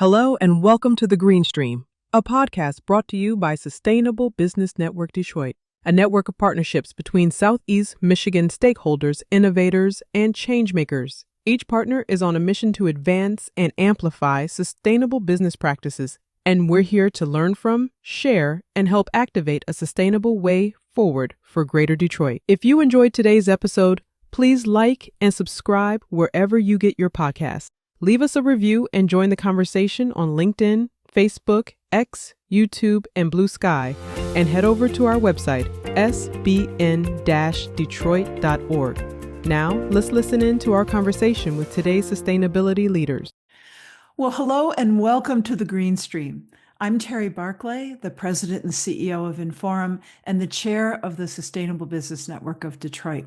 Hello and welcome to The Green Stream, a podcast brought to you by Sustainable Business Network Detroit, a network of partnerships between Southeast Michigan stakeholders, innovators, and changemakers. Each partner is on a mission to advance and amplify sustainable business practices, and we're here to learn from, share, and help activate a sustainable way forward for Greater Detroit. If you enjoyed today's episode, please like and subscribe wherever you get your podcasts. Leave us a review and join the conversation on LinkedIn, Facebook, X, YouTube, and Blue Sky. And head over to our website, sbn-detroit.org. Now, let's listen in to our conversation with today's sustainability leaders. Well, hello and welcome to The Green Stream. I'm Terry Barclay, the president and CEO of Inforum and the chair of the Sustainable Business Network of Detroit.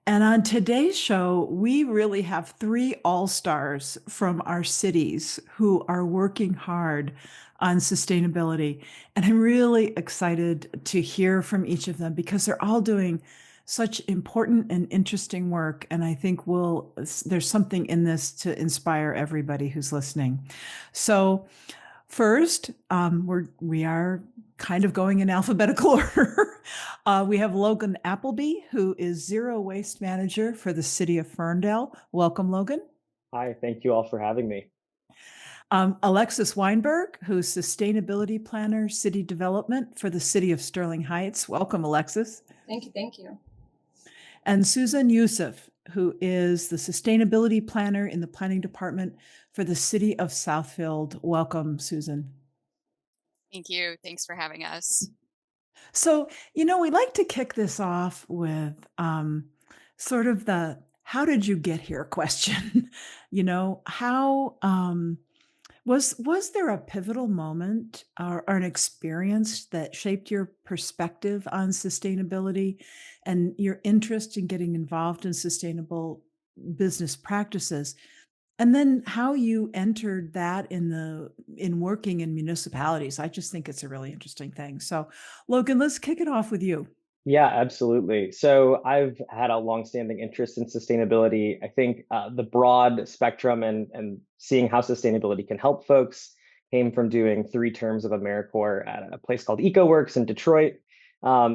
And on today's show, we really have three all-stars from our cities who are working hard on sustainability. And I'm really excited to hear from each of them because they're all doing such important and interesting work. And I think there's something in this to inspire everybody who's listening. So first, we are kind of going in alphabetical order. We have Logan Applebee, who is Zero Waste Manager for the City of Ferndale. Welcome, Logan. Hi, thank you all for having me. Alexis Weinberg, who's Sustainability Planner, City Development for the City of Sterling Heights. Welcome, Alexis. Thank you. And Souzan Yousif, who is the Sustainability Planner in the Planning Department for the City of Southfield. Welcome, Souzan. Thank you. Thanks for having us. So, we like to kick this off with sort of the how did you get here question. How was there a pivotal moment or an experience that shaped your perspective on sustainability and your interest in getting involved in sustainable business practices? And then how you entered that in working in municipalities. I just think it's a really interesting thing. So, Logan, let's kick it off with you. Yeah, absolutely. So I've had a longstanding interest in sustainability. I think the broad spectrum and seeing how sustainability can help folks came from doing 3 terms of AmeriCorps at a place called EcoWorks in Detroit,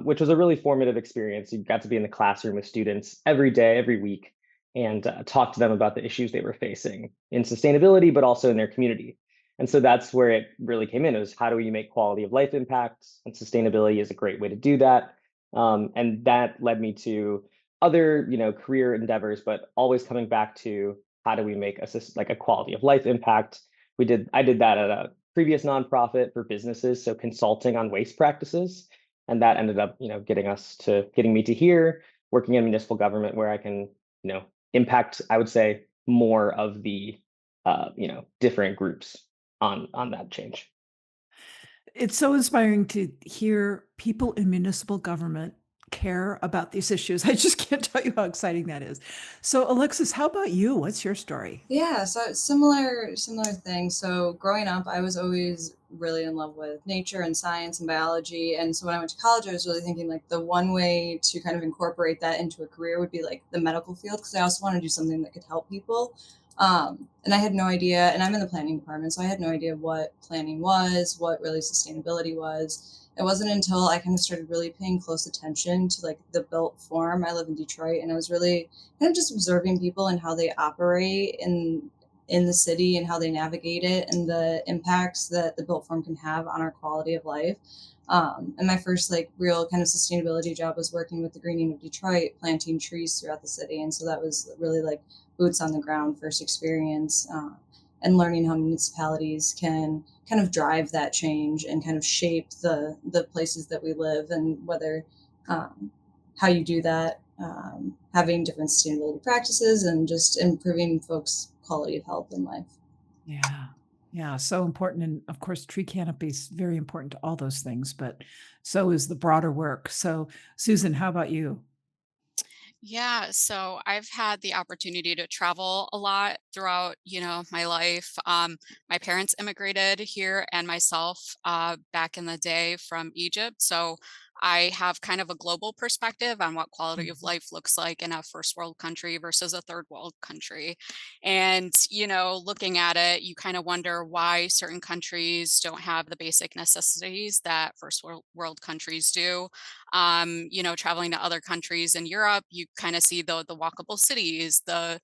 which was a really formative experience. You got to be in the classroom with students every day, every week, and talk to them about the issues they were facing in sustainability, but also in their community. And so that's where it really came in. It was how do we make quality of life impacts? And sustainability is a great way to do that. And that led me to other, career endeavors, but always coming back to how do we make a quality of life impact? I did that at a previous nonprofit for businesses, so consulting on waste practices, and that ended up, getting me to here, working in municipal government, where I can, impact, I would say, more of the, different groups on that change. It's so inspiring to hear people in municipal government care about these issues. I just can't tell you how exciting that is. So, Alexis, how about you? What's your story? Yeah, so similar thing. So growing up, I was always really in love with nature and science and biology. And so when I went to college, I was really thinking like the one way to kind of incorporate that into a career would be like the medical field, because I also want to do something that could help people. And I had no idea, and I'm in the planning department, so I had no idea what planning was, what really sustainability was. It wasn't until I kind of started really paying close attention to like the built form. I live in Detroit, and I was really kind of just observing people and how they operate in the city and how they navigate it and the impacts that the built form can have on our quality of life. And my first like real kind of sustainability job was working with the greening of Detroit, planting trees throughout the city. And so that was really like boots on the ground first experience, and learning how municipalities can kind of drive that change and kind of shape the places that we live, and whether how you do that, having different sustainability practices and just improving folks' quality of health and life. Yeah, so important. And of course, tree canopy is very important to all those things, but so is the broader work. So, Souzan, how about you? Yeah, so I've had the opportunity to travel a lot throughout, my life. My parents immigrated here and myself back in the day from Egypt. So I have kind of a global perspective on what quality of life looks like in a first world country versus a third world country. And, looking at it, you kind of wonder why certain countries don't have the basic necessities that first world countries do. Traveling to other countries in Europe, you kind of see the walkable cities, the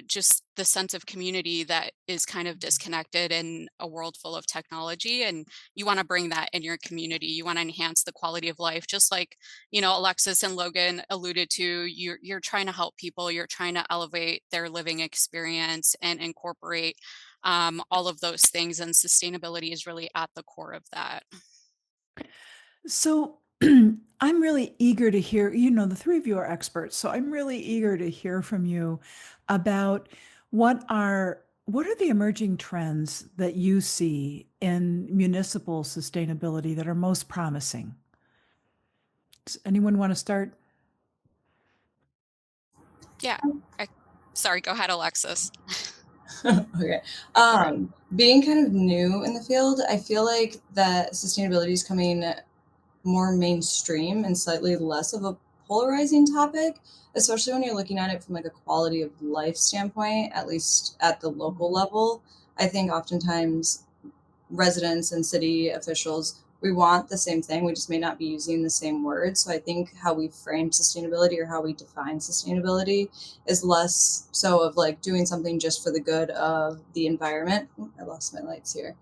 just the sense of community that is kind of disconnected in a world full of technology, and you want to bring that in your community. You want to enhance the quality of life, just like Alexis and Logan alluded to. You're trying to help people, you're trying to elevate their living experience and incorporate all of those things, and sustainability is really at the core of that. So I'm really eager to hear, the three of you are experts, so I'm really eager to hear from you about what are the emerging trends that you see in municipal sustainability that are most promising? Does anyone want to start? Yeah. I, Sorry, go ahead, Alexis. Okay. Being kind of new in the field, I feel like that sustainability is coming more mainstream and slightly less of a polarizing topic, especially when you're looking at it from like a quality of life standpoint, at least at the local level. I think oftentimes residents and city officials, we want the same thing. We just may not be using the same words. So I think how we frame sustainability or how we define sustainability is less so of like doing something just for the good of the environment. Ooh, I lost my lights here.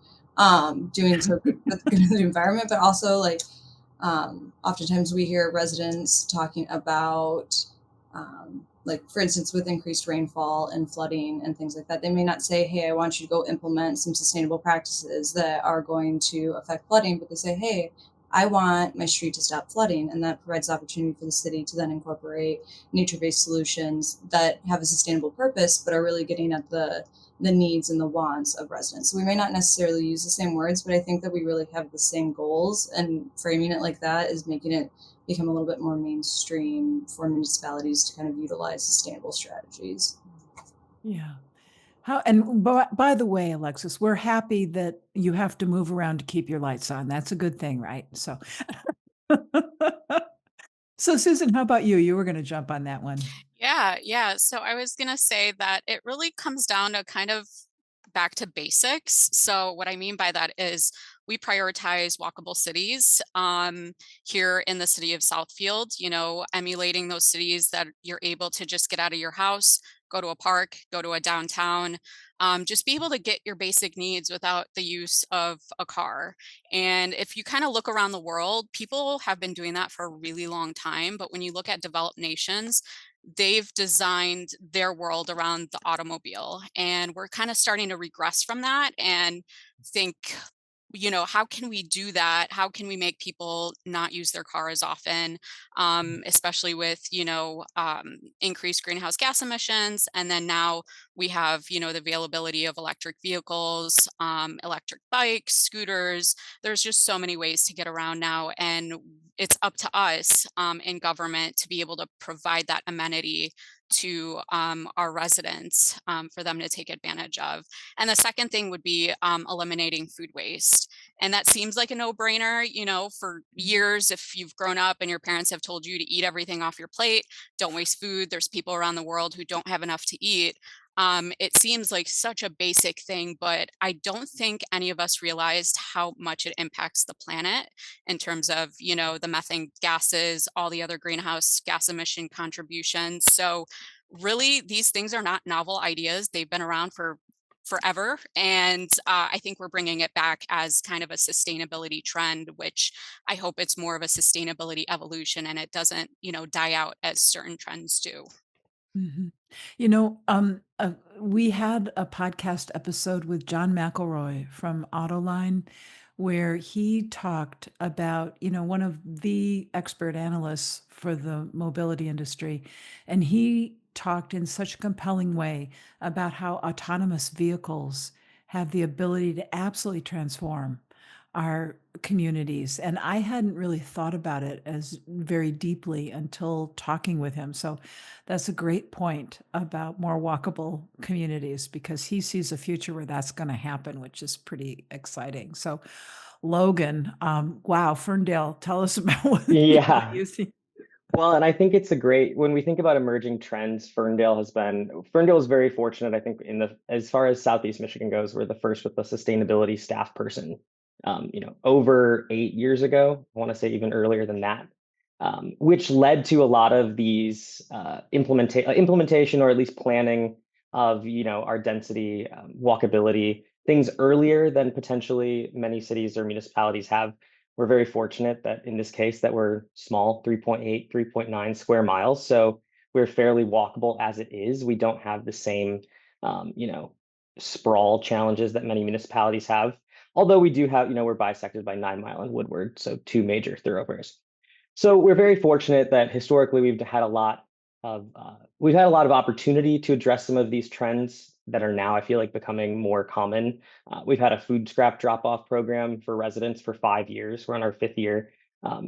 Doing so for the good of the environment, but also like oftentimes we hear residents talking about, like, for instance, with increased rainfall and flooding and things like that, they may not say, hey, I want you to go implement some sustainable practices that are going to affect flooding, but they say, hey, I want my street to stop flooding. And that provides opportunity for the city to then incorporate nature based solutions that have a sustainable purpose, but are really getting at the needs and the wants of residents. So we may not necessarily use the same words, but I think that we really have the same goals, and framing it like that is making it become a little bit more mainstream for municipalities to kind of utilize sustainable strategies. Yeah. By the way, Alexis, we're happy that you have to move around to keep your lights on. That's a good thing, right? So, so Susan, how about you? You were going to jump on that one. Yeah. So I was going to say that it really comes down to kind of back to basics. So what I mean by that is we prioritize walkable cities here in the city of Southfield, emulating those cities that you're able to just get out of your house, go to a park, go to a downtown, just be able to get your basic needs without the use of a car. And if you kind of look around the world, people have been doing that for a really long time. But when you look at developed nations, they've designed their world around the automobile, and we're kind of starting to regress from that and think, how can we do that? How can we make people not use their car as often, especially with increased greenhouse gas emissions? And then now we have the availability of electric vehicles, electric bikes, scooters. There's just so many ways to get around now, and it's up to us in government to be able to provide that amenity to our residents, for them to take advantage of. And the second thing would be eliminating food waste. And that seems like a no-brainer, for years. If you've grown up and your parents have told you to eat everything off your plate, don't waste food. There's people around the world who don't have enough to eat. It seems like such a basic thing, but I don't think any of us realized how much it impacts the planet in terms of, the methane gases, all the other greenhouse gas emission contributions. So really, these things are not novel ideas. They've been around for forever. And I think we're bringing it back as kind of a sustainability trend, which I hope it's more of a sustainability evolution and it doesn't, die out as certain trends do. Mhm. You know, we had a podcast episode with John McElroy from Autoline where he talked about, one of the expert analysts for the mobility industry. And he talked in such a compelling way about how autonomous vehicles have the ability to absolutely transform our communities. And I hadn't really thought about it as very deeply until talking with him. So that's a great point about more walkable communities, because he sees a future where that's going to happen, which is pretty exciting. So Logan, wow, Ferndale, tell us about what Yeah. you see. Well, and I think it's a great when we think about emerging trends, Ferndale is very fortunate, I think, in the as far as Southeast Michigan goes, we're the first with the sustainability staff person. Over 8 years ago, I want to say even earlier than that, which led to a lot of these implementation or at least planning of our density, walkability things earlier than potentially many cities or municipalities have. We're very fortunate that in this case that we're small, 3.8, 3.9 square miles. So we're fairly walkable as it is. We don't have the same, sprawl challenges that many municipalities have. Although we do have, we're bisected by 9 Mile and Woodward, so two major thoroughfares. So we're very fortunate that historically we've had a lot of opportunity to address some of these trends that are now, I feel like, becoming more common. We've had a food scrap drop-off program for residents for 5 years. We're on our fifth year.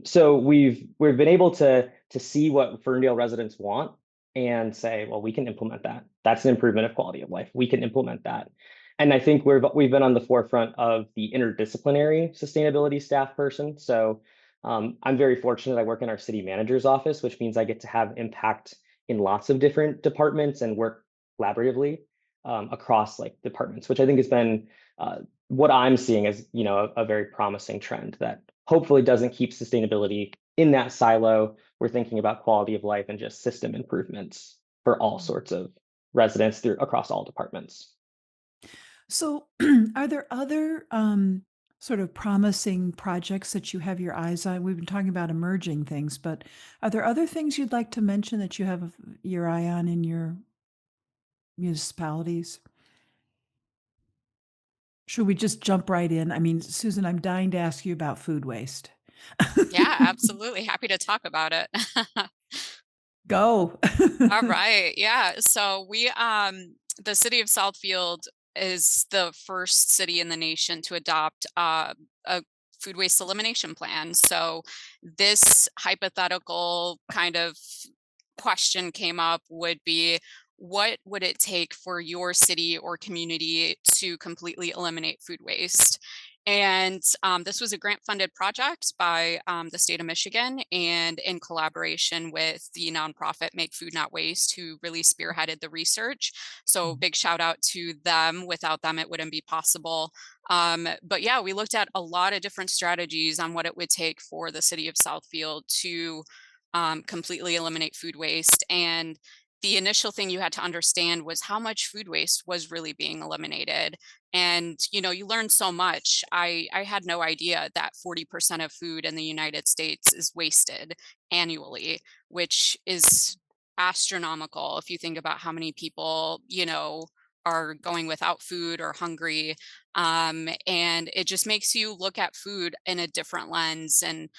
So we've been able to see what Ferndale residents want and say, well, we can implement that. That's an improvement of quality of life. We can implement that. And I think we've been on the forefront of the interdisciplinary sustainability staff person. So I'm very fortunate. I work in our city manager's office, which means I get to have impact in lots of different departments and work collaboratively across like departments, which I think has been what I'm seeing as a very promising trend that hopefully doesn't keep sustainability in that silo. We're thinking about quality of life and just system improvements for all sorts of residents across all departments. So are there other sort of promising projects that you have your eyes on? We've been talking about emerging things, but are there other things you'd like to mention that you have your eye on in your municipalities? Should we just jump right in? I mean, Susan, I'm dying to ask you about food waste. Yeah, absolutely. Happy to talk about it. Go. All right. Yeah. So the city of Southfield is the first city in the nation to adopt a food waste elimination plan. So this hypothetical kind of question came up would be, what would it take for your city or community to completely eliminate food waste? And this was a grant funded project by the state of Michigan, and in collaboration with the nonprofit Make Food Not Waste, who really spearheaded the research. So big shout out to them. Without them, it wouldn't be possible. But yeah, we looked at a lot of different strategies on what it would take for the city of Southfield to completely eliminate food waste. And the initial thing you had to understand was how much food waste was really being eliminated. And you learn so much. I had no idea that 40% of food in the United States is wasted annually, which is astronomical if you think about how many people are going without food or hungry. And it just makes you look at food in a different lens. And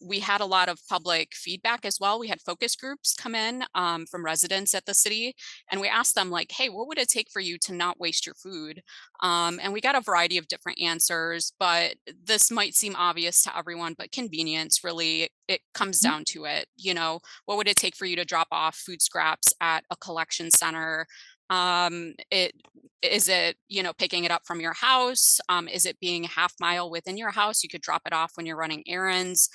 we had a lot of public feedback as well. We had focus groups come in from residents at the city, and we asked them, like, hey, what would it take for you to not waste your food? And we got a variety of different answers, but this might seem obvious to everyone, but convenience really, it comes down to it. What would it take for you to drop off food scraps at a collection center? It is it, picking it up from your house? Is it being a half mile within your house? You could drop it off when you're running errands.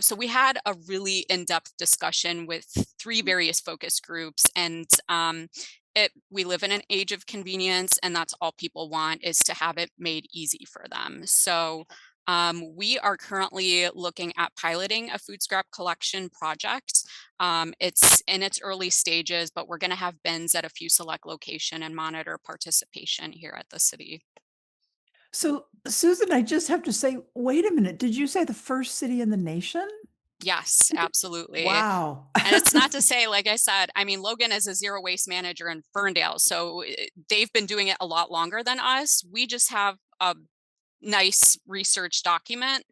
So we had a really in-depth discussion with three various focus groups, and we live in an age of convenience, and that's all people want, is to have it made easy for them. So we are currently looking at piloting a food scrap collection project. It's in its early stages, but we're going to have bins at a few select locations and monitor participation here at the city. So, Susan, I just have to say, wait a minute. Did you say the first city in the nation? Yes, absolutely. Wow. And it's not to say, like I said, I mean, Logan is a zero waste manager in Ferndale, so they've been doing it a lot longer than us. We just have a nice research document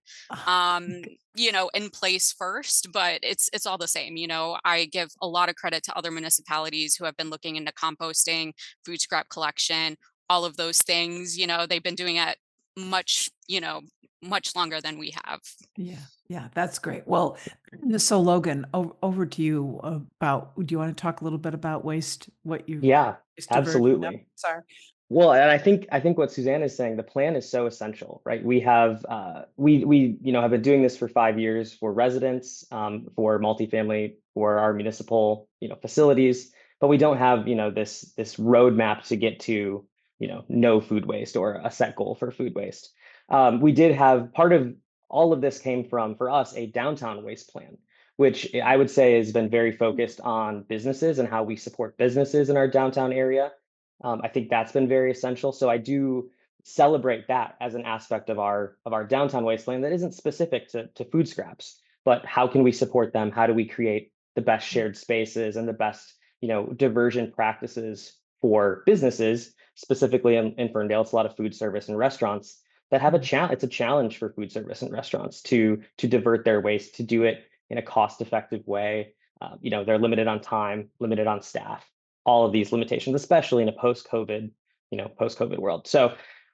in place first, but it's all the same. I give a lot of credit to other municipalities who have been looking into composting, food scrap collection, all of those things. They've been doing it much much longer than we have. Yeah, that's great. Well, so Logan, over to you about, do you want to talk a little bit about waste, what you, Yeah, waste diversion? No, absolutely. sorry. Well, and I think what Souzan is saying, the plan is so essential, right? We have we have been doing this for 5 years for residents, for multifamily, for our municipal facilities, but we don't have this roadmap to get to no food waste or a set goal for food waste. We did have part of all of this came from, for us, a downtown waste plan, which I would say has been very focused on businesses and how we support businesses in our downtown area. I think that's been very essential. So I do celebrate that as an aspect of our downtown wasteland that isn't specific to food scraps, but how can we support them? How do we create the best shared spaces and the best diversion practices for businesses, specifically in Ferndale? It's a lot of food service and restaurants that have a challenge. It's a challenge for food service and restaurants to divert their waste, to do it in a cost-effective way. They're limited on time, limited on staff, all of these limitations, especially in a post-COVID world. So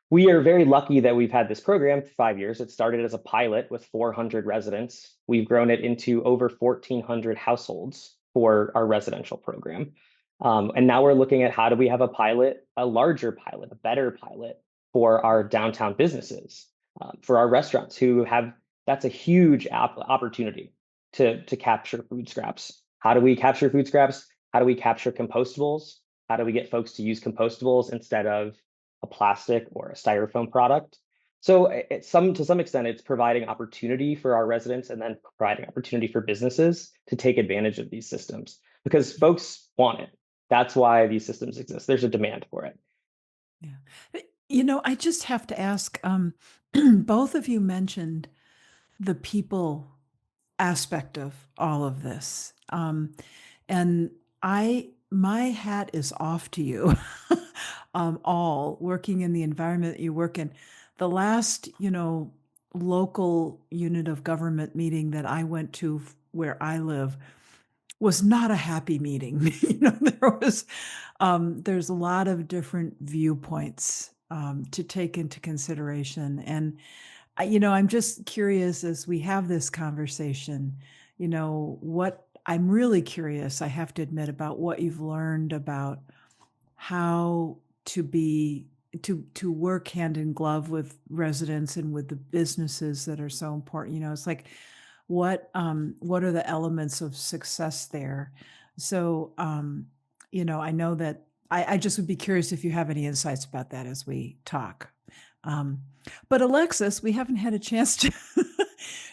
we are very lucky that we've had this program for 5 years. It started as a pilot with 400 residents. We've grown it into over 1,400 households for our residential program. And now we're looking at how do we have a pilot, a larger pilot, a better pilot for our downtown businesses, for our restaurants who have, that's a huge opportunity to capture food scraps. How do we capture food scraps? How do we capture compostables? How do we get folks to use compostables instead of a plastic or a styrofoam product? So to some extent, it's providing opportunity for our residents and then providing opportunity for businesses to take advantage of these systems because folks want it. That's why these systems exist. There's a demand for it. Yeah. I just have to ask, both of you mentioned the people aspect of all of this. And my hat is off to you, all working in the environment that you work in. The last, local unit of government meeting that I went to where I live was not a happy meeting. There's a lot of different viewpoints to take into consideration. And I'm just curious as we have this conversation, what I'm really curious, I have to admit, about what you've learned about how to work hand in glove with residents and with the businesses that are so important. It's like, what are the elements of success there? So, I know that I just would be curious if you have any insights about that as we talk. But Alexis, we haven't had a chance to.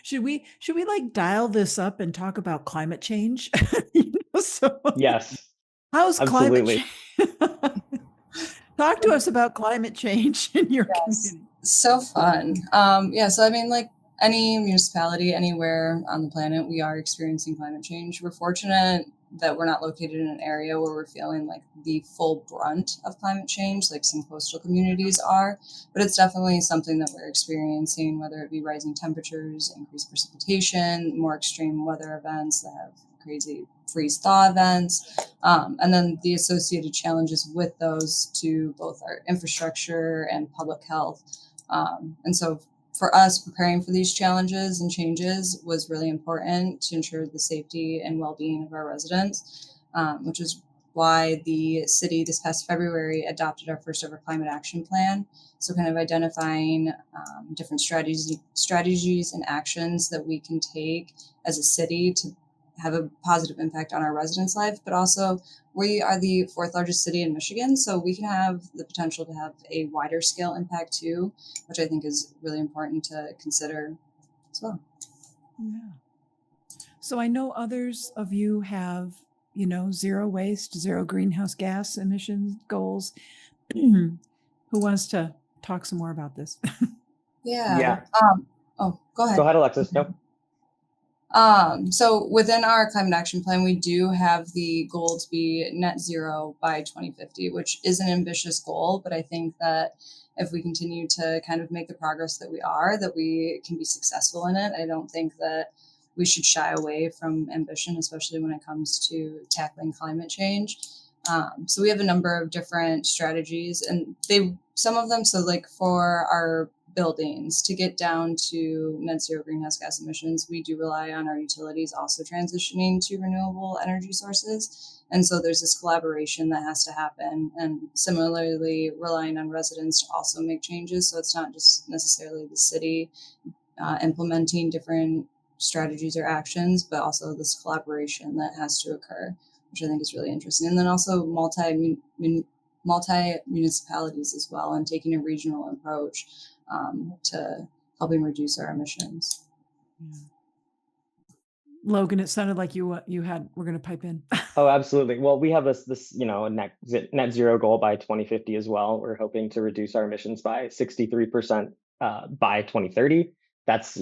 Should we like dial this up and talk about climate change? So Yes, how's climate absolutely. change? Talk to us about climate change in your community. So fun. Yeah, so I mean, like any municipality anywhere on the planet, we are experiencing climate change. We're fortunate that we're not located in an area where we're feeling like the full brunt of climate change, like some coastal communities are, but it's definitely something that we're experiencing, whether it be rising temperatures, increased precipitation, more extreme weather events that have crazy freeze thaw events, and then the associated challenges with those to both our infrastructure and public health. And so for us, preparing for these challenges and changes was really important to ensure the safety and well-being of our residents, which is why the city this past February adopted our first ever climate action plan. So kind of identifying different strategies and actions that we can take as a city to have a positive impact on our residents' life, but also we are the fourth largest city in Michigan, so we can have the potential to have a wider scale impact too, which I think is really important to consider as well. Yeah. So I know others of you have, zero waste, zero greenhouse gas emissions goals. Who wants to talk some more about this? Yeah. Oh, go ahead. Go ahead, Alexis. No. So within our climate action plan, we do have the goal to be net zero by 2050, which is an ambitious goal, but I think that if we continue to kind of make the progress that we are, that we can be successful in it. I don't think that we should shy away from ambition, especially when it comes to tackling climate change. So we have a number of different strategies, and some of them, so like for our buildings. To get down to net zero greenhouse gas emissions, we do rely on our utilities also transitioning to renewable energy sources. And so there's this collaboration that has to happen, and similarly relying on residents to also make changes. So it's not just necessarily the city implementing different strategies or actions, but also this collaboration that has to occur, which I think is really interesting. And then also multi municipalities as well, and taking a regional approach to helping reduce our emissions. Logan, it sounded like you were going to pipe in. Oh, absolutely. Well, we have this a net zero goal by 2050 as well. We're hoping to reduce our emissions by 63% by 2030. That's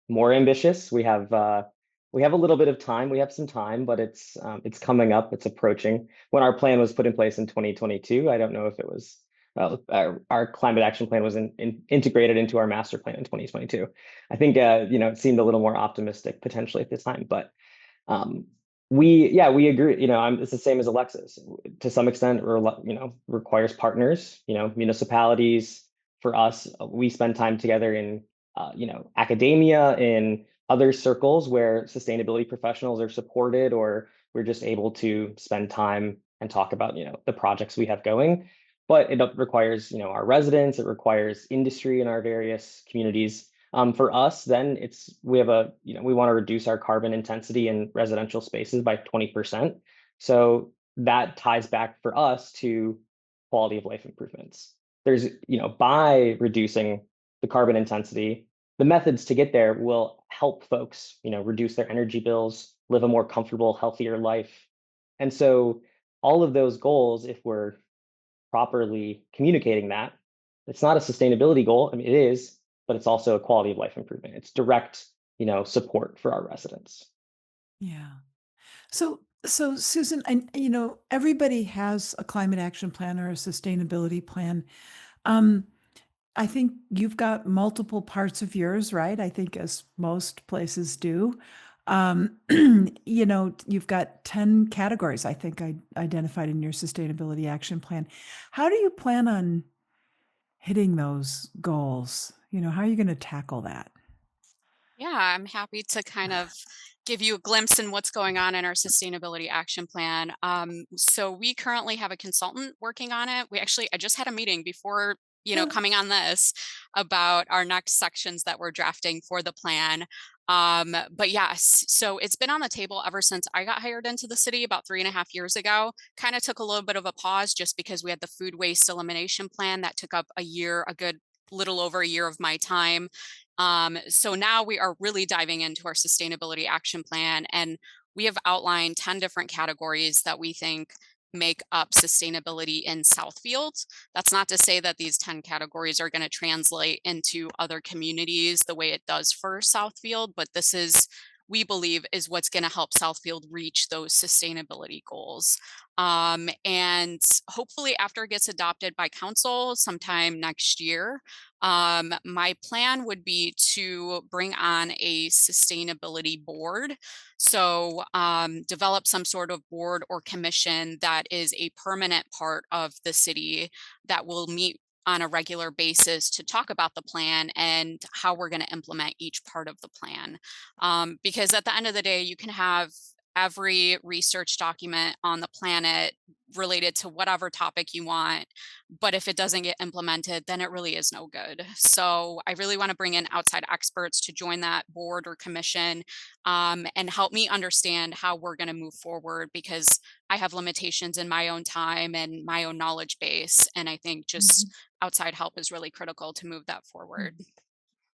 more ambitious. We have a little bit of time. We have some time, but it's coming up. It's approaching. When our plan was put in place in 2022, I don't know if it was our climate action plan was integrated into our master plan in 2022. I think it seemed a little more optimistic potentially at this time, but we agree. It's the same as Alexis. To some extent, requires partners. Municipalities. For us, we spend time together in academia, in other circles where sustainability professionals are supported, or we're just able to spend time and talk about the projects we have going. But it requires our residents. It requires industry in our various communities. For us, then we want to reduce our carbon intensity in residential spaces by 20%. So that ties back for us to quality of life improvements. There's, by reducing the carbon intensity, the methods to get there will help folks, reduce their energy bills, live a more comfortable, healthier life. And so all of those goals, if we're properly communicating that, it's not a sustainability goal. I mean, it is, but it's also a quality of life improvement. It's direct, support for our residents. Yeah. So Souzan, and everybody has a climate action plan or a sustainability plan. I think you've got multiple parts of yours, right? I think as most places do. You've got 10 categories, I think, I identified in your sustainability action plan. How do you plan on hitting those goals? How are you going to tackle that? Yeah, I'm happy to kind of give you a glimpse in what's going on in our sustainability action plan. So we currently have a consultant working on it. I just had a meeting before, coming on this about our next sections that we're drafting for the plan. But yes, so it's been on the table ever since I got hired into the city about 3.5 years ago. Kind of took a little bit of a pause just because we had the food waste elimination plan that took up a good little over a year of my time. So now we are really diving into our sustainability action plan, and we have outlined 10 different categories that we think make up sustainability in Southfield. That's not to say that these 10 categories are going to translate into other communities the way it does for Southfield, but we believe is what's going to help Southfield reach those sustainability goals. And hopefully after it gets adopted by council sometime next year, my plan would be to bring on a sustainability board. So develop some sort of board or commission that is a permanent part of the city that will meet on a regular basis to talk about the plan and how we're going to implement each part of the plan. Because at the end of the day, you can have every research document on the planet related to whatever topic you want, but if it doesn't get implemented, then it really is no good. So I really want to bring in outside experts to join that board or commission, and help me understand how we're going to move forward, because I have limitations in my own time and my own knowledge base. And I think just outside help is really critical to move that forward.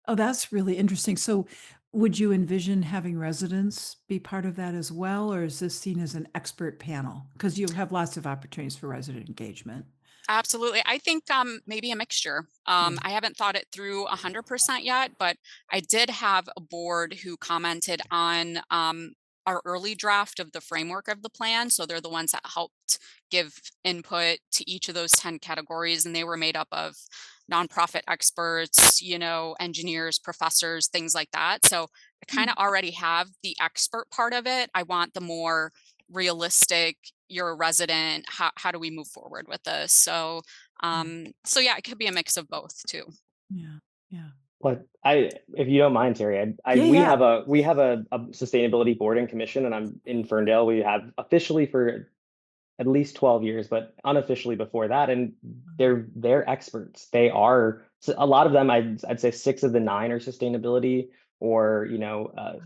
Oh, that's really interesting. So would you envision having residents be part of that as well, or is this seen as an expert panel? Because you have lots of opportunities for resident engagement. Absolutely. I think maybe a mixture. I haven't thought it through 100% yet, but I did have a board who commented on our early draft of the framework of the plan. So they're the ones that helped give input to each of those 10 categories, and they were made up of nonprofit experts, engineers, professors, things like that. So I kind of already have the expert part of it. I want the more realistic, you're a resident, how do we move forward with this? So yeah, it could be a mix of both too. Yeah. Yeah. But if you don't mind, Terry, Yeah, we yeah. have a sustainability board and commission, and I'm in Ferndale. We have officially for at least 12 years, but unofficially before that. And they're experts. They are, so a lot of them, I'd say 6 of the 9 are sustainability or,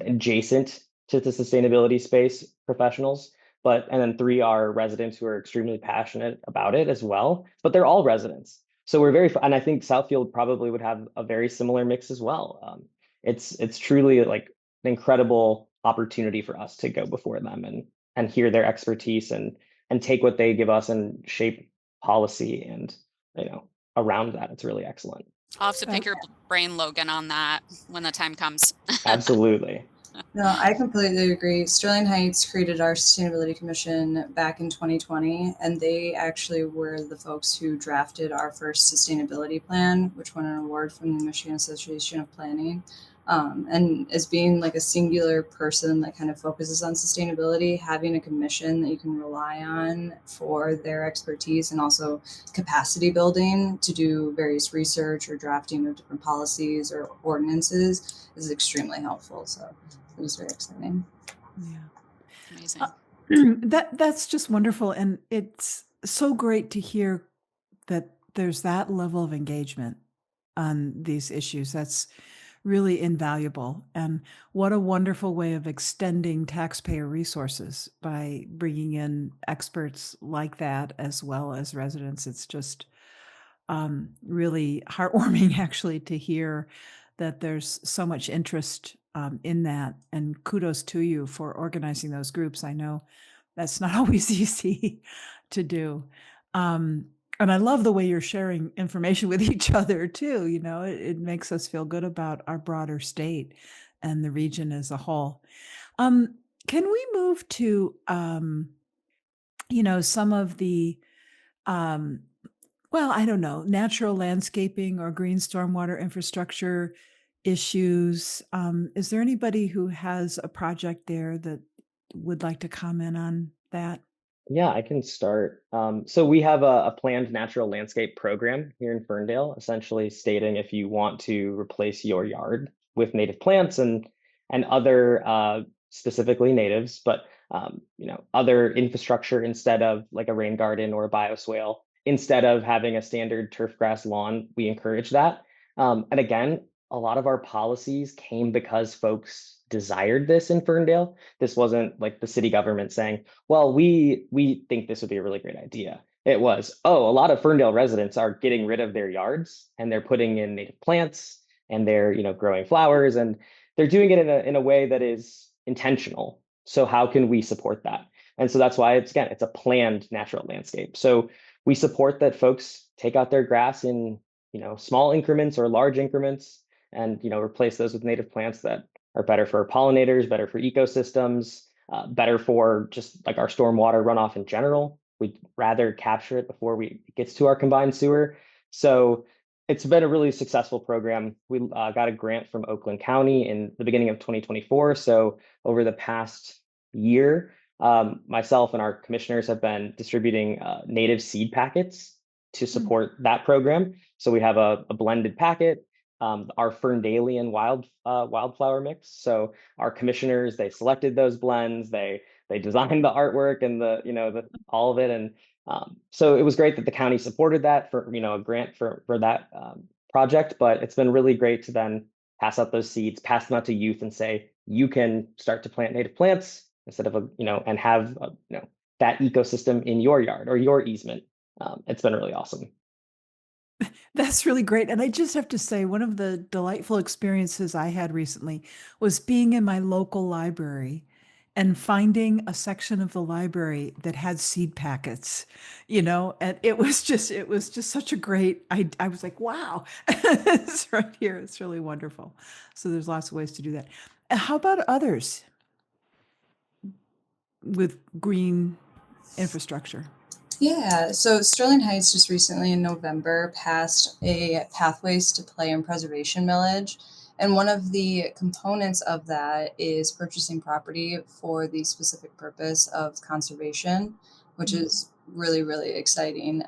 adjacent to the sustainability space professionals. And then 3 are residents who are extremely passionate about it as well. But they're all residents. So and I think Southfield probably would have a very similar mix as well. It's truly like an incredible opportunity for us to go before them and hear their expertise and take what they give us and shape policy and around that. It's really excellent. I'll have to pick your brain, Logan, on that when the time comes. Absolutely. No, I completely agree. Sterling Heights created our Sustainability Commission back in 2020, and they actually were the folks who drafted our first sustainability plan, which won an award from the Michigan Association of Planning. And as being like a singular person that kind of focuses on sustainability, having a commission that you can rely on for their expertise and also capacity building to do various research or drafting of different policies or ordinances is extremely helpful. So it was very exciting. Yeah. Amazing. That's just wonderful. And it's so great to hear that there's that level of engagement on these issues. That's really invaluable. And what a wonderful way of extending taxpayer resources by bringing in experts like that as well as residents. It's just really heartwarming, actually, to hear that there's so much interest in that. And kudos to you for organizing those groups. I know that's not always easy to do. And I love the way you're sharing information with each other too. It makes us feel good about our broader state and the region as a whole. Can we move to, some of the, well, I don't know, natural landscaping or green stormwater infrastructure issues? Is there anybody who has a project there that would like to comment on that? Yeah, I can start. So we have a planned natural landscape program here in Ferndale, essentially stating if you want to replace your yard with native plants and other specifically natives, but other infrastructure instead of like a rain garden or a bioswale, instead of having a standard turf grass lawn, we encourage that. And again, a lot of our policies came because folks desired this in Ferndale. This wasn't like the city government saying, well, we think this would be a really great idea. It was, oh, a lot of Ferndale residents are getting rid of their yards and they're putting in native plants and they're, growing flowers and they're doing it in a way that is intentional. So how can we support that? And so that's why it's a planned natural landscape. So we support that folks take out their grass in, small increments or large increments and, replace those with native plants that are better for pollinators, better for ecosystems, better for just like our stormwater runoff in general. We'd rather capture it before it gets to our combined sewer. So it's been a really successful program. We got a grant from Oakland County in the beginning of 2024. So over the past year, myself and our commissioners have been distributing native seed packets to support that program. So we have a blended packet, our Ferndalian wildflower mix. So our commissioners, they selected those blends, they designed the artwork and the all of it, and so it was great that the county supported that for a grant for that project. But it's been really great to then pass out those seeds, pass them out to youth, and say you can start to plant native plants instead of and have that ecosystem in your yard or your easement. It's been really awesome. That's really great. And I just have to say, one of the delightful experiences I had recently was being in my local library and finding a section of the library that had seed packets, and it was just such a great, I was like, wow, it's right here. It's really wonderful. So there's lots of ways to do that. How about others with green infrastructure? Yeah, so Sterling Heights just recently in November passed a Pathways to Play and Preservation millage. And one of the components of that is purchasing property for the specific purpose of conservation, which is really, really exciting.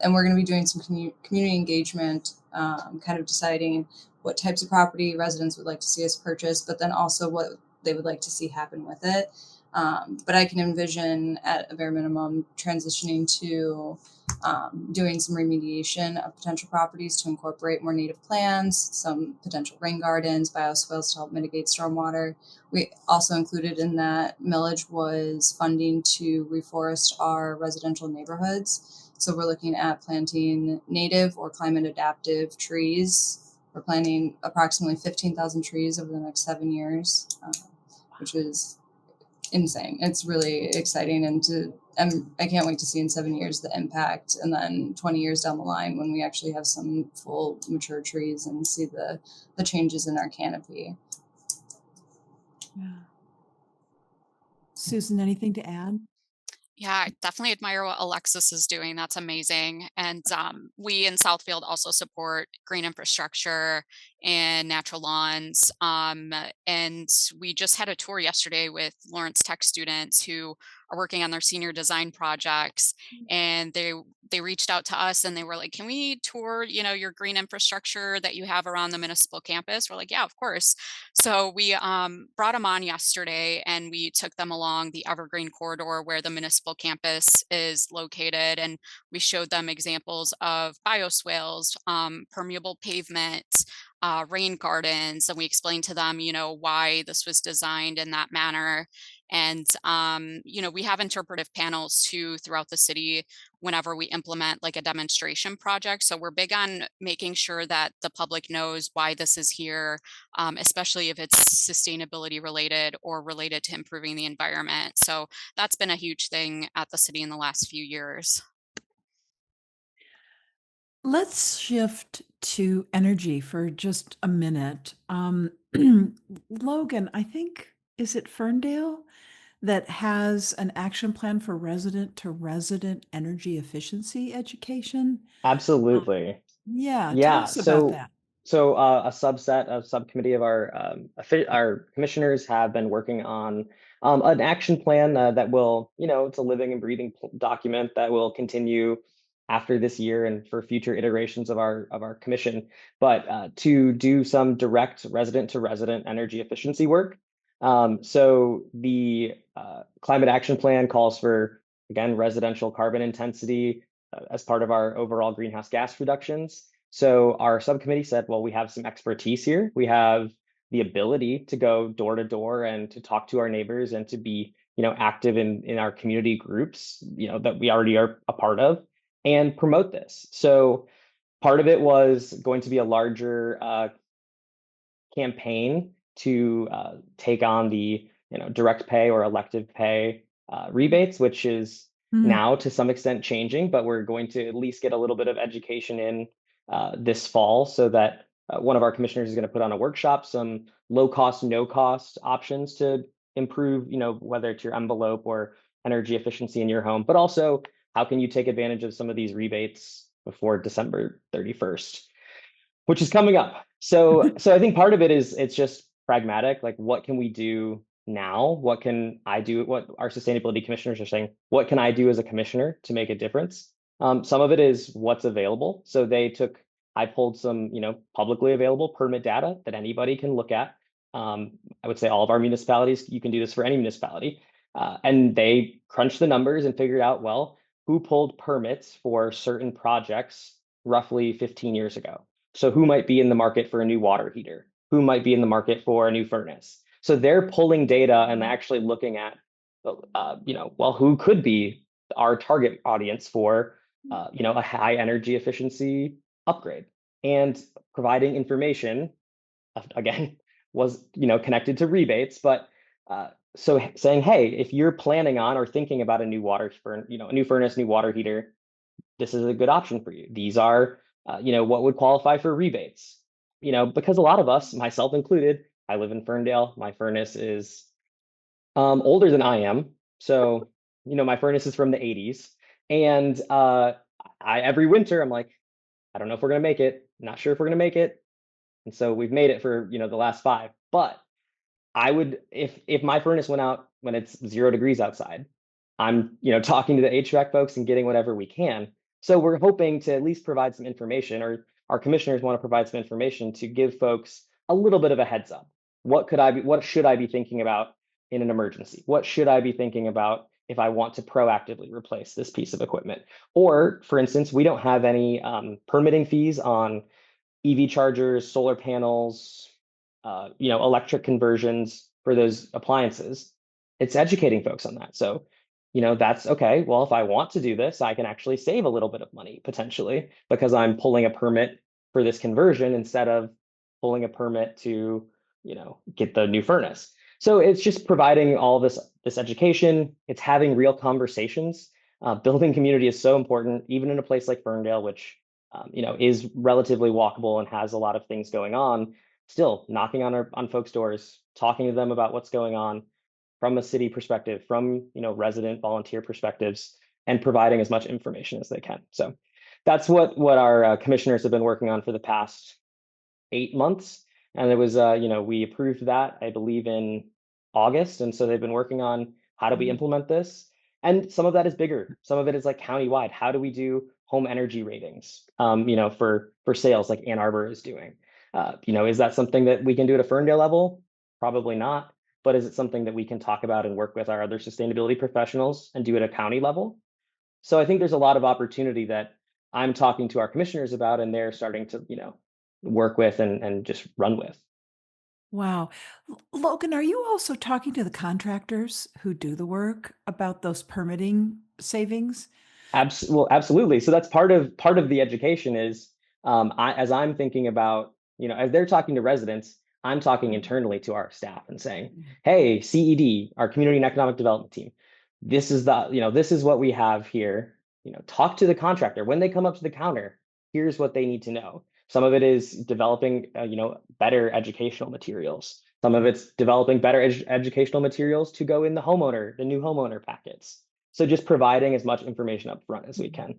And we're going to be doing some community engagement, kind of deciding what types of property residents would like to see us purchase, but then also what they would like to see happen with it. But I can envision at a bare minimum transitioning to doing some remediation of potential properties to incorporate more native plants, some potential rain gardens, bioswales to help mitigate stormwater. We also included in that millage was funding to reforest our residential neighborhoods. So we're looking at planting native or climate adaptive trees. We're planting approximately 15,000 trees over the next 7 years, which is insane. It's really exciting, and I can't wait to see in 7 years the impact, and then 20 years down the line when we actually have some full mature trees and see the changes in our canopy. Yeah. Souzan, anything to add? Yeah, I definitely admire what Alexis is doing. That's amazing. And we in Southfield also support green infrastructure and natural lawns. And we just had a tour yesterday with Lawrence Tech students who are working on their senior design projects. And they reached out to us and they were like, "Can we tour, your green infrastructure that you have around the municipal campus?" We're like, "Yeah, of course." So we brought them on yesterday and we took them along the Evergreen corridor where the municipal campus is located. And we showed them examples of bioswales, permeable pavement, rain gardens. And we explained to them, why this was designed in that manner. And, we have interpretive panels too throughout the city whenever we implement like a demonstration project. So we're big on making sure that the public knows why this is here, especially if it's sustainability related or related to improving the environment. So that's been a huge thing at the city in the last few years. Let's shift to energy for just a minute. Logan, I think, is it Ferndale that has an action plan for resident to resident energy efficiency education? Absolutely. Yeah, tell Yeah. us about that. So a subcommittee of our commissioners have been working on an action plan that will, it's a living and breathing document that will continue after this year and for future iterations of our commission, but to do some direct resident to resident energy efficiency work. So the climate action plan calls for, again, residential carbon intensity as part of our overall greenhouse gas reductions. So our subcommittee said, well, we have some expertise here. We have the ability to go door to door and to talk to our neighbors and to be, active in our community groups, that we already are a part of, and promote this. So part of it was going to be a larger campaign to take on the direct pay or elective pay rebates, which is now to some extent changing, but we're going to at least get a little bit of education in this fall so that one of our commissioners is going to put on a workshop, some low cost, no cost options to improve, whether it's your envelope or energy efficiency in your home, but also how can you take advantage of some of these rebates before December 31st, which is coming up. So I think part of it is it's just pragmatic, like what can we do now? What can I do? What our sustainability commissioners are saying, what can I do as a commissioner to make a difference? Some of it is what's available. So I pulled some, publicly available permit data that anybody can look at. I would say all of our municipalities, you can do this for any municipality. And they crunched the numbers and figured out, well, who pulled permits for certain projects roughly 15 years ago? So who might be in the market for a new water heater? Who might be in the market for a new furnace? So they're pulling data and actually looking at, well, who could be our target audience for, a high energy efficiency upgrade, and providing information, again, was, connected to rebates, but so saying, hey, if you're planning on or thinking about a new a new furnace, new water heater, this is a good option for you. These are, what would qualify for rebates, because a lot of us, myself included, I live in Ferndale. My furnace is older than I am. So, my furnace is from the 80s. And every winter, I'm like, I don't know if we're going to make it. Not sure if we're going to make it. And so we've made it for, the last 5. But I would, if my furnace went out when it's 0 degrees outside, I'm, talking to the HVAC folks and getting whatever we can. So we're hoping to at least provide some information, or our commissioners want to provide some information to give folks a little bit of a heads up. What should I be thinking about in an emergency? What should I be thinking about if I want to proactively replace this piece of equipment? Or, for instance, we don't have any permitting fees on EV chargers, solar panels, electric conversions for those appliances. It's educating folks on that. So, that's okay. Well, if I want to do this, I can actually save a little bit of money potentially because I'm pulling a permit for this conversion instead of pulling a permit to, get the new furnace. So it's just providing all this education. It's having real conversations. Building community is so important, even in a place like Ferndale, which is relatively walkable and has a lot of things going on. Still knocking on folks' doors, talking to them about what's going on from a city perspective, from resident volunteer perspectives, and providing as much information as they can. So that's what our commissioners have been working on for the past 8 months. And it was, we approved that, I believe, in August. And so they've been working on how do we implement this? And some of that is bigger. Some of it is like countywide. How do we do home energy ratings, for sales like Ann Arbor is doing? Is that something that we can do at a Ferndale level? Probably not. But is it something that we can talk about and work with our other sustainability professionals and do at a county level? So I think there's a lot of opportunity that I'm talking to our commissioners about, and they're starting to, work with and just run with. Wow. Logan, are you also talking to the contractors who do the work about those permitting savings? Well, absolutely. So that's part of the education is as I'm thinking about, as they're talking to residents, I'm talking internally to our staff and saying, hey, CED, our community and economic development team, this is this is what we have here. Talk to the contractor when they come up to the counter. Here's what they need to know. Some of it is developing, better educational materials. Some of it's developing better educational materials to go in the new homeowner packets. So just providing as much information up front as we can.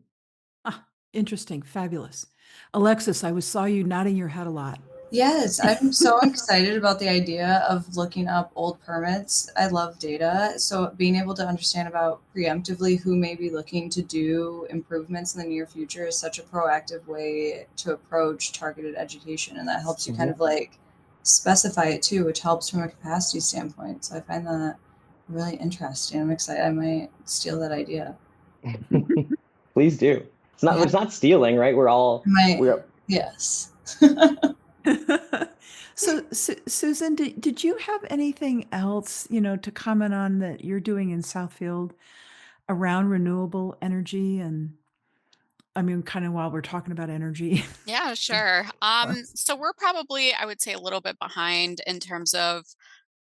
Ah, interesting. Fabulous. Alexis, saw you nodding your head a lot. Yes, I'm so excited about the idea of looking up old permits. I love data. So being able to understand about preemptively who may be looking to do improvements in the near future is such a proactive way to approach targeted education. And that helps you kind of like specify it too, which helps from a capacity standpoint. So I find that really interesting. I'm excited. I might steal that idea. Please do. It's not stealing, right? Yes. So, Souzan, did you have anything else, to comment on that you're doing in Southfield around renewable energy? And I mean, kind of while we're talking about energy. Yeah, sure. So we're probably, I would say, a little bit behind in terms of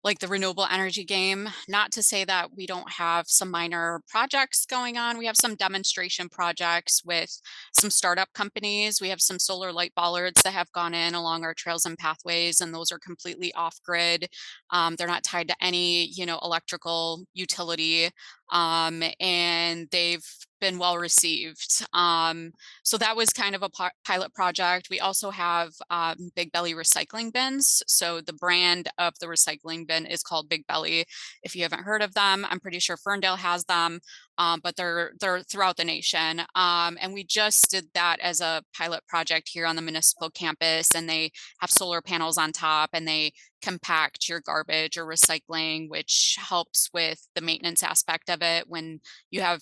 like the renewable energy game. Not to say that we don't have some minor projects going on. We have some demonstration projects with some startup companies. We have some solar light bollards that have gone in along our trails and pathways, and those are completely off grid. They're not tied to any, electrical utility, and they've been well received. So that was kind of a pilot project. We also have Big Belly recycling bins. So the brand of the recycling bin is called Big Belly. If you haven't heard of them, I'm pretty sure Ferndale has them, but they're throughout the nation. And we just did that as a pilot project here on the municipal campus, and they have solar panels on top, and they compact your garbage or recycling, which helps with the maintenance aspect of it when you have,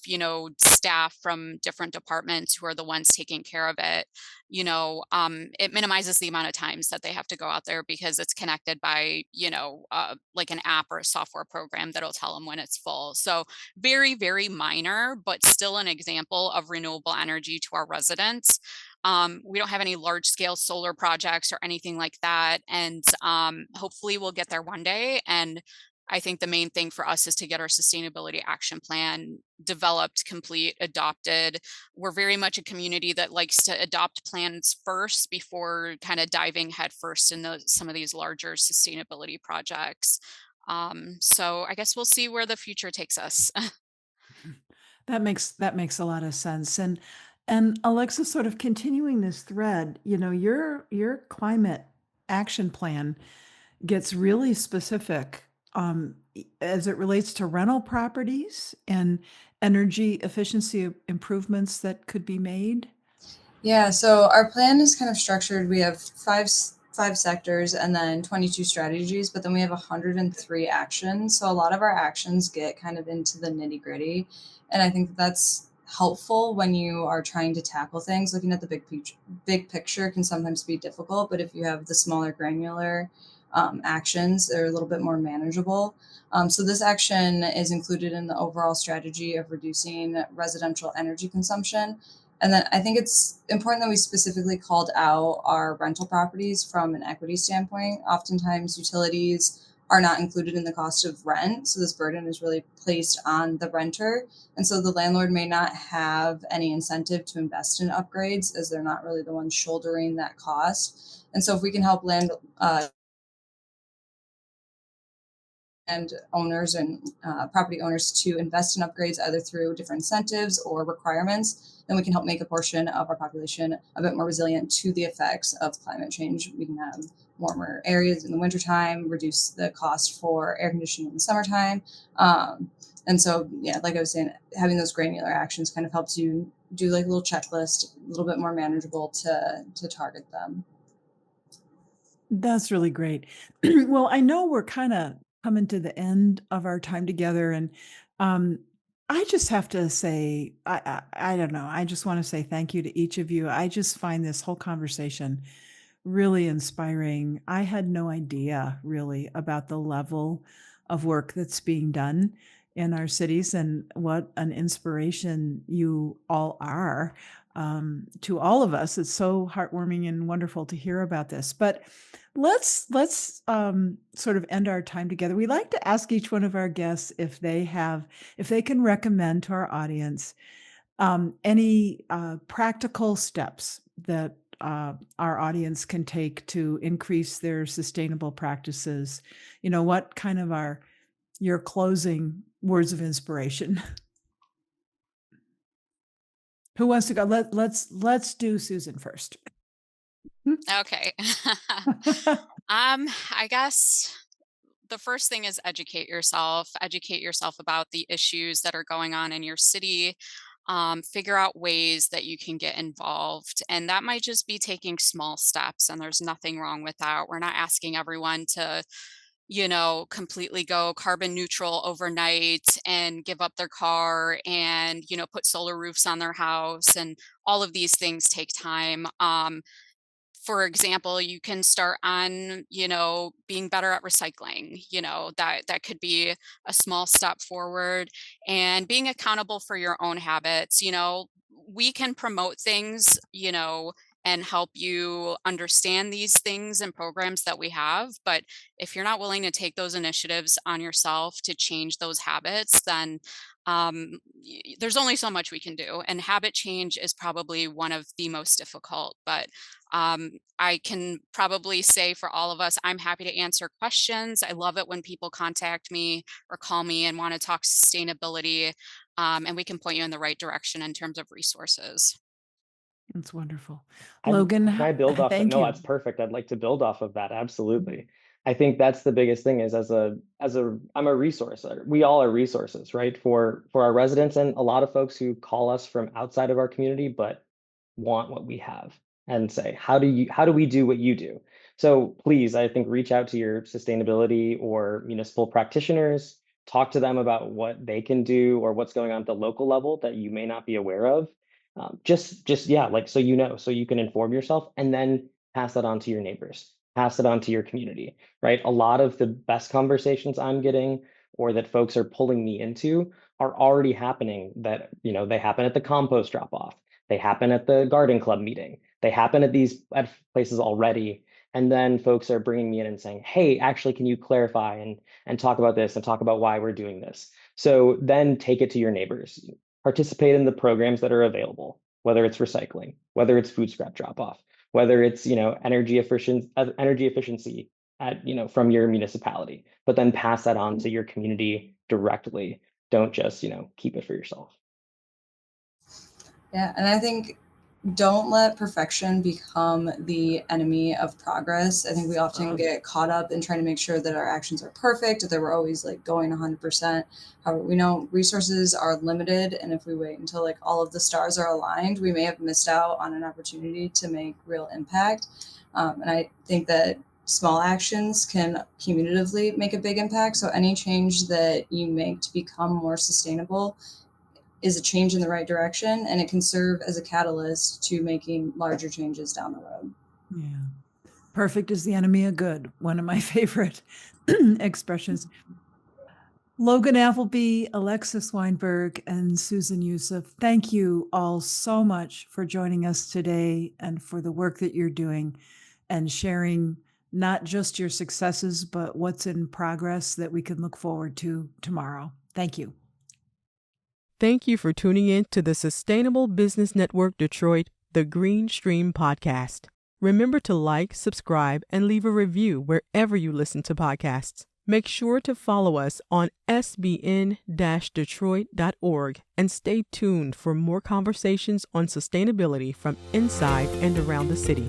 staff from different departments who are the ones taking care of it. It minimizes the amount of times that they have to go out there because it's connected by, like an app or a software program that'll tell them when it's full. So very, very minor, but still an example of renewable energy to our residents. We don't have any large scale solar projects or anything like that. And hopefully we'll get there one day. And I think the main thing for us is to get our sustainability action plan developed, complete, adopted. We're very much a community that likes to adopt plans first before kind of diving headfirst into some of these larger sustainability projects. So I guess we'll see where the future takes us. That makes a lot of sense. And Alexa, sort of continuing this thread, your climate action plan gets really specific as it relates to rental properties and energy efficiency improvements that could be made. Yeah, so our plan is kind of structured. We have five sectors and then 22 strategies, but then we have 103 actions. So a lot of our actions get kind of into the nitty-gritty, and I think that's helpful when you are trying to tackle things. Looking at the big picture can sometimes be difficult, but if you have the smaller granular actions, they're a little bit more manageable. So this action is included in the overall strategy of reducing residential energy consumption. And then I think it's important that we specifically called out our rental properties from an equity standpoint. Oftentimes, utilities are not included in the cost of rent. So this burden is really placed on the renter. And so the landlord may not have any incentive to invest in upgrades as they're not really the ones shouldering that cost. And so if we can help and owners and property owners to invest in upgrades either through different incentives or requirements, then we can help make a portion of our population a bit more resilient to the effects of climate change. We can have warmer areas in the wintertime, reduce the cost for air conditioning in the summertime. And so, yeah, like I was saying, having those granular actions kind of helps you do like a little checklist, a little bit more manageable to target them. That's really great. Well, I know we're kind of coming to the end of our time together, and um, I just have to say, I don't know. I just want to say thank you to each of you. I just find this whole conversation really inspiring. I had no idea really about the level of work that's being done in our cities and what an inspiration you all are to all of us. It's so heartwarming and wonderful to hear about this. But let's sort of end our time together. We like to ask each one of our guests if they can recommend to our audience any practical steps that our audience can take to increase their sustainable practices. What kind of are your closing words of inspiration? Who wants to go? Let's do Souzan first. Okay. I guess the first thing is educate yourself. Educate yourself about the issues that are going on in your city. Figure out ways that you can get involved. And that might just be taking small steps, and there's nothing wrong with that. We're not asking everyone to, completely go carbon neutral overnight and give up their car and, put solar roofs on their house. And all of these things take time. For example, you can start on, being better at recycling, that could be a small step forward, and being accountable for your own habits. We can promote things, and help you understand these things and programs that we have. But if you're not willing to take those initiatives on yourself to change those habits, then there's only so much we can do. And habit change is probably one of the most difficult. But I can probably say for all of us, I'm happy to answer questions. I love it when people contact me or call me and want to talk sustainability, and we can point you in the right direction in terms of resources. That's wonderful. Can Logan, I build off that? thank No, you. that's perfect. I'd like to build off of that. Absolutely. I think that's the biggest thing is I'm a resource. We all are resources, right? For our residents and a lot of folks who call us from outside of our community, but want what we have and say, how do we do what you do? So please, I think reach out to your sustainability or municipal practitioners, talk to them about what they can do or what's going on at the local level that you may not be aware of. Yeah, like so you can inform yourself and then pass that on to your neighbors, pass it on to your community, right? A lot of the best conversations I'm getting or that folks are pulling me into are already happening that, they happen at the compost drop off. They happen at the garden club meeting. They happen at places already. And then folks are bringing me in and saying, hey, actually, can you clarify and talk about this and talk about why we're doing this? So then take it to your neighbors, participate in the programs that are available, whether it's recycling, whether it's food scrap drop off, whether it's, energy efficiency at, from your municipality, but then pass that on to your community directly. Don't just, keep it for yourself. Yeah, and I think don't let perfection become the enemy of progress. I think we often get caught up in trying to make sure that our actions are perfect, that we're always like going 100%. However, we know resources are limited, and if we wait until like all of the stars are aligned, we may have missed out on an opportunity to make real impact. And I think that small actions can cumulatively make a big impact. So any change that you make to become more sustainable is a change in the right direction, and it can serve as a catalyst to making larger changes down the road. Yeah. Perfect is the enemy of good. One of my favorite expressions. Logan Applebee, Alexis Weinberg, and Souzan Yousif, thank you all so much for joining us today and for the work that you're doing and sharing not just your successes, but what's in progress that we can look forward to tomorrow. Thank you. Thank you for tuning in to the Sustainable Business Network Detroit, the Green Stream podcast. Remember to like, subscribe, and leave a review wherever you listen to podcasts. Make sure to follow us on sbn-detroit.org and stay tuned for more conversations on sustainability from inside and around the city.